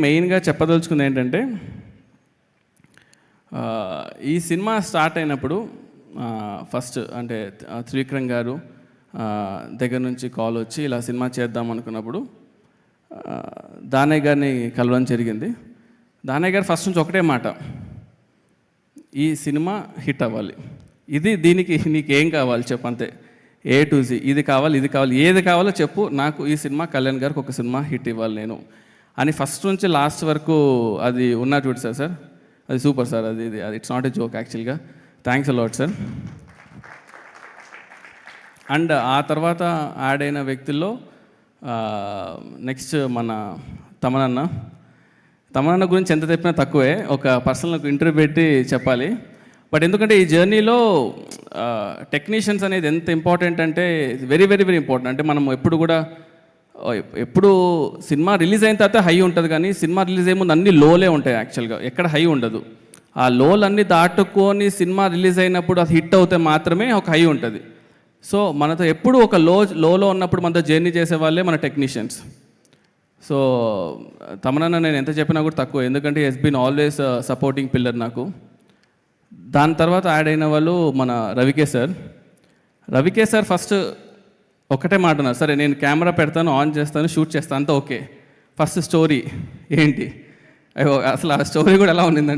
మెయిన్గా చెప్పదలుచుకుంది ఏంటంటే ఈ సినిమా స్టార్ట్ అయినప్పుడు ఫస్ట్ అంటే త్రివిక్రమ్ గారు దగ్గర నుంచి కాల్ వచ్చి ఇలా సినిమా చేద్దాం అనుకున్నప్పుడు దానయ్య గారిని కలవడం జరిగింది. దానయ్య గారు ఫస్ట్ నుంచి ఒకటే మాట, ఈ సినిమా హిట్ అవ్వాలి, దీనికి నీకేం కావాలి చెప్పు, అంతే, A to Z, ఇది కావాలి, ఏది కావాలో చెప్పు, నాకు ఈ సినిమా కళ్యాణ్ గారికి ఒక సినిమా హిట్ ఇవ్వాలి నేను అని ఫస్ట్ నుంచి లాస్ట్ వరకు అది ఉన్నా చూడు సార్ అది సూపర్ సార్. అది ఇట్స్ నాట్ ఎ జోక్ యాక్చువల్గా. Thanks a lot sir. అండ్ ఆ తర్వాత యాడ్ అయిన వ్యక్తుల్లో నెక్స్ట్ మన తమనన్న గురించి ఎంత చెప్పినా తక్కువే, ఒక పర్సనల్ ఇంటర్వ్యూ పెట్టి చెప్పాలి. బట్ ఎందుకంటే ఈ జర్నీలో టెక్నీషియన్స్ అనేది ఎంత ఇంపార్టెంట్ అంటే వెరీ వెరీ వెరీ ఇంపార్టెంట్. అంటే మనం ఎప్పుడు సినిమా రిలీజ్ అయిన తర్వాత హై ఉంటుంది, కానీ సినిమా రిలీజ్ అయ్యే ముందు అన్ని లోలే ఉంటాయి యాక్చువల్గా, ఎక్కడ హై ఉండదు. ఆ లోలన్నీ దాటుకొని సినిమా రిలీజ్ అయినప్పుడు అది హిట్ అవుతే మాత్రమే ఒక హై ఉంటుంది. సో మనతో ఎప్పుడు ఒక లోలో ఉన్నప్పుడు మనతో జర్నీ చేసే వాళ్ళే మన టెక్నీషియన్స్. సో తమనన్న నేను ఎంత చెప్పినా కూడా తక్కువ, ఎందుకంటే he's been always supporting pillar నాకు. దాని తర్వాత యాడ్ అయిన వాళ్ళు మన రవికే సార్ ఫస్ట్ ఒకటే మాట ఉన్నారు, సరే నేను కెమెరా పెడతాను, ఆన్ చేస్తాను, షూట్ చేస్తాను, అంతా ఓకే, ఫస్ట్ స్టోరీ ఏంటి, అసలు ఆ స్టోరీ కూడా ఎలా ఉండిందంటే